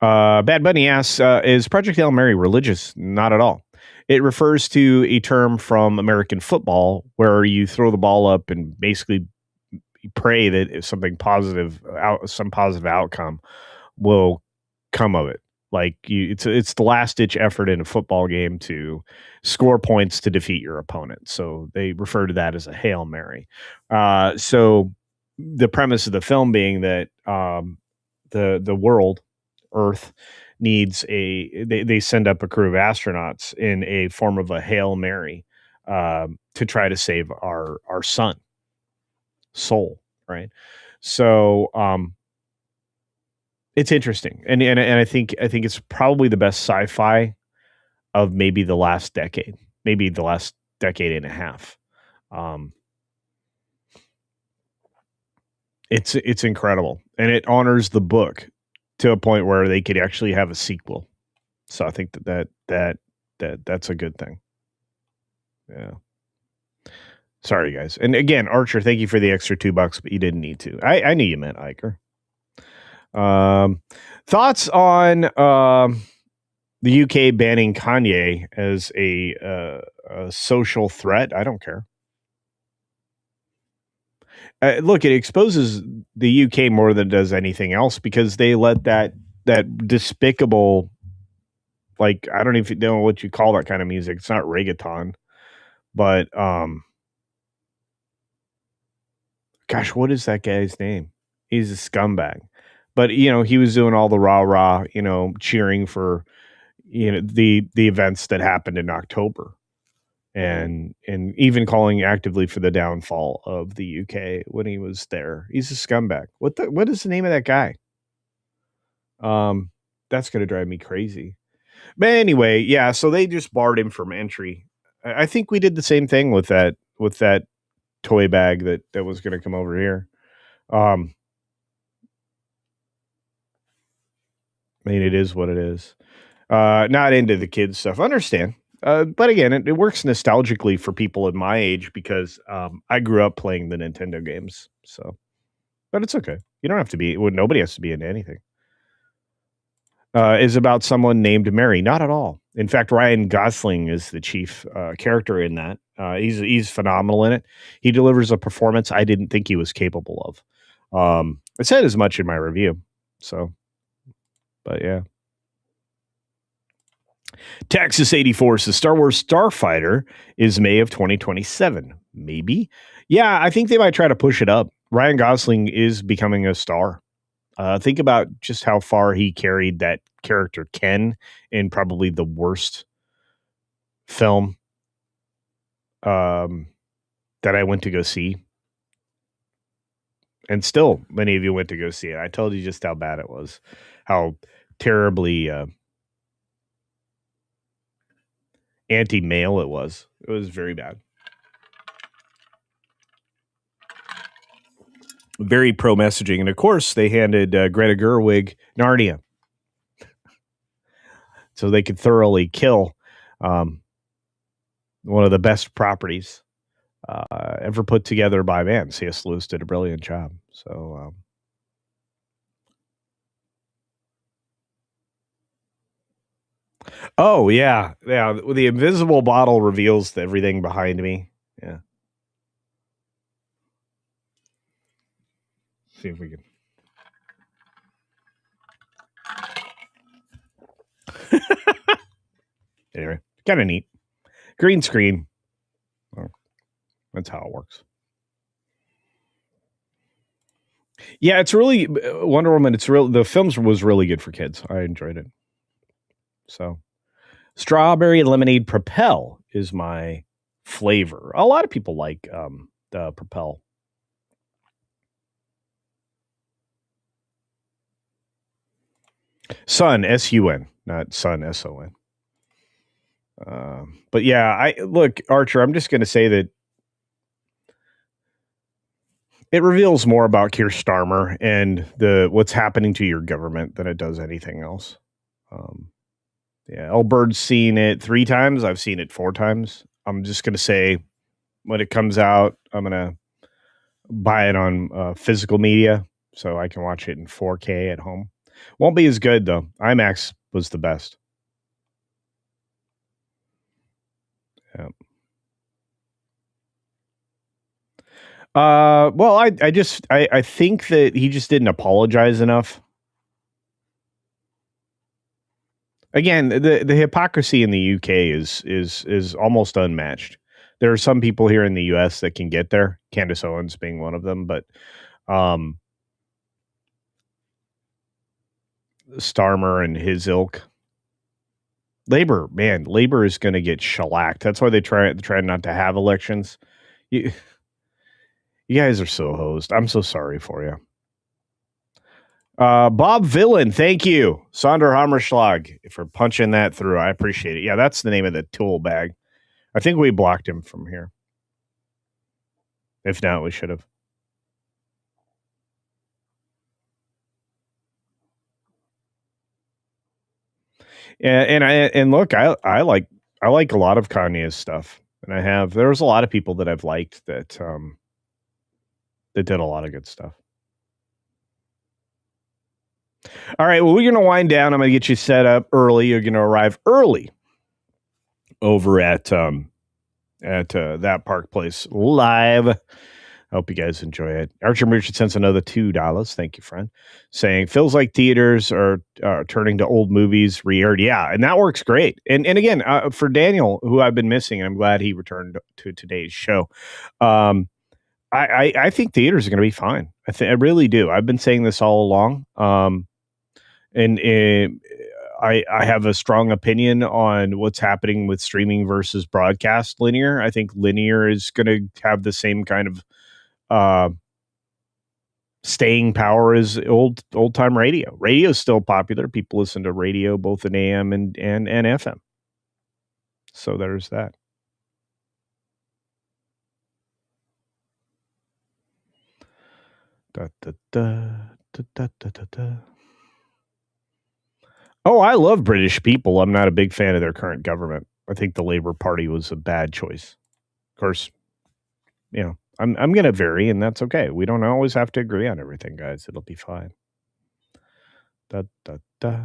Bad Bunny asks, is Project Hail Mary religious? Not at all. It refers to a term from American football where you throw the ball up and basically pray that some positive outcome will come of it. Like it's the last ditch effort in a football game to score points to defeat your opponent. So they refer to that as a Hail Mary. So the premise of the film being that the world, Earth, needs they send up a crew of astronauts in a form of a Hail Mary to try to save our sun, soul, right? So it's interesting, and I think it's probably the best sci-fi of maybe the last decade, maybe the last decade and a half. It's incredible, and it honors the book to a point where they could actually have a sequel. So I think that's a good thing. Yeah. Sorry, guys. And again, Archer, thank you for the extra $2, but you didn't need to. I knew you meant Iker. Thoughts on the UK banning Kanye as a social threat? I don't care. Look, it exposes the UK more than it does anything else because they let that despicable, like, I don't even know what you call that kind of music. It's not reggaeton, but gosh, what is that guy's name? He's a scumbag. But he was doing all the rah, cheering for the events that happened in October, and even calling actively for the downfall of the UK when he was there. He's a scumbag. What is the name of that guy? That's gonna drive me crazy. But anyway, yeah. So they just barred him from entry. I think we did the same thing with that toy bag that was going to come over here. I mean, it is what it is. Not into the kids stuff. Understand. But again, it works nostalgically for people at my age because I grew up playing the Nintendo games. So, but it's okay. You don't have to be. Well, nobody has to be into anything. Is about someone named Mary. Not at all. In fact, Ryan Gosling is the chief character in that. He's phenomenal in it. He delivers a performance I didn't think he was capable of. I said as much in my review. So, but yeah. Texas 84 says Star Wars Starfighter is May of 2027. Maybe. Yeah, I think they might try to push it up. Ryan Gosling is becoming a star. Think about just how far he carried that character Ken in probably the worst film that I went to go see. And still, many of you went to go see it. I told you just how bad it was, how terribly anti-male it was. It was very bad. Very pro-messaging. And of course, they handed Greta Gerwig Narnia. So they could thoroughly kill one of the best properties ever put together by man. C.S. Lewis did a brilliant job. So, oh yeah, the invisible bottle reveals everything behind me. Yeah. See if we can. Anyway, kind of neat. Green screen. Oh, that's how it works. Yeah, it's really Wonder Woman. The film was really good for kids. I enjoyed it. So, strawberry lemonade Propel is my flavor. A lot of people like the Propel. Sun, S-U-N, not Sun, S-O-N. But yeah, look, Archer, I'm just going to say that it reveals more about Keir Starmer and what's happening to your government than it does anything else. Yeah, Elbird's seen it 3 times. I've seen it 4 times. I'm just going to say when it comes out, I'm going to buy it on physical media so I can watch it in 4K at home. Won't be as good, though. IMAX was the best. Yeah. Well, I think that he just didn't apologize enough. Again, the hypocrisy in the UK is almost unmatched. There are some people here in the US that can get there, Candace Owens being one of them, but Starmer and his ilk. Labor is going to get shellacked. That's why they try not to have elections. You guys are so hosed. I'm so sorry for you. Bob Villain, thank you. Sonder Hammerschlag for punching that through. I appreciate it. Yeah, that's the name of the tool bag. I think we blocked him from here. If not, we should have. And look, I like a lot of Kanye's stuff, and there's a lot of people that I've liked that did a lot of good stuff. All right, well, we're going to wind down. I'm going to get you set up early. You're going to arrive early over at that Park Place Live. I hope you guys enjoy it. Archer Richard sends another $2. Thank you, friend. Saying, feels like theaters are turning to old movies re-aired. Yeah, and that works great. And again, for Daniel, who I've been missing, I'm glad he returned to today's show. I think theaters are going to be fine. I really do. I've been saying this all along. And I have a strong opinion on what's happening with streaming versus broadcast linear. I think linear is going to have the same kind of staying power as old time radio. Radio is still popular. People listen to radio both in AM and FM. So there's that. Da, da, da, da, da, da, da, da. Oh, I love British people. I'm not a big fan of their current government. I think the Labour Party was a bad choice. Of course, you know, I'm going to vary, and that's okay. We don't always have to agree on everything, guys. It'll be fine. Da, da, da.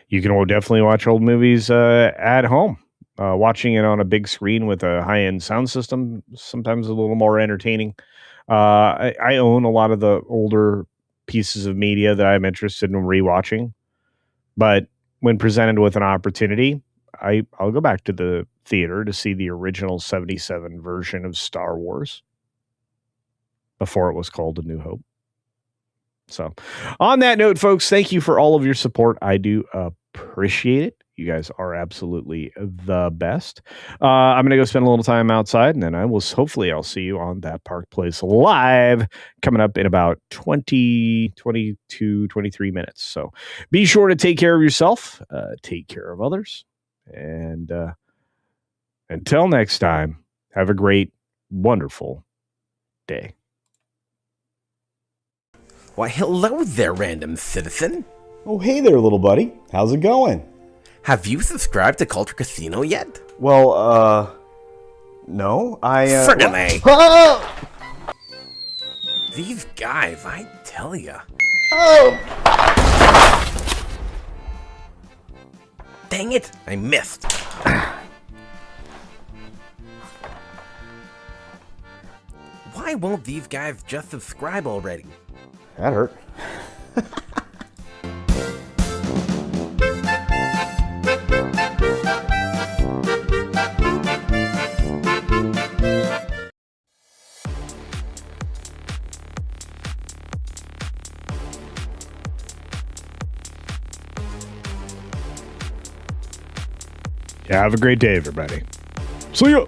You can definitely watch old movies at home. Watching it on a big screen with a high-end sound system, sometimes a little more entertaining. I own a lot of the older pieces of media that I'm interested in rewatching, but when presented with an opportunity, I'll go back to the theater to see the original 77 version of Star Wars before it was called A New Hope. So on that note, folks, thank you for all of your support. I do appreciate it. You guys are absolutely the best. I'm going to go spend a little time outside, and then I'll see you on that Park Place Live coming up in about 20, 22, 23 minutes. So be sure to take care of yourself, take care of others, and until next time, have a great, wonderful day. Why, hello there, random citizen. Oh, hey there, little buddy. How's it going? Have you subscribed to CultureCasino yet? Well, no. Friggin' A! These guys, I tell ya. Oh! Dang it, I missed. Why won't these guys just subscribe already? That hurt. Yeah, have a great day, everybody. See ya.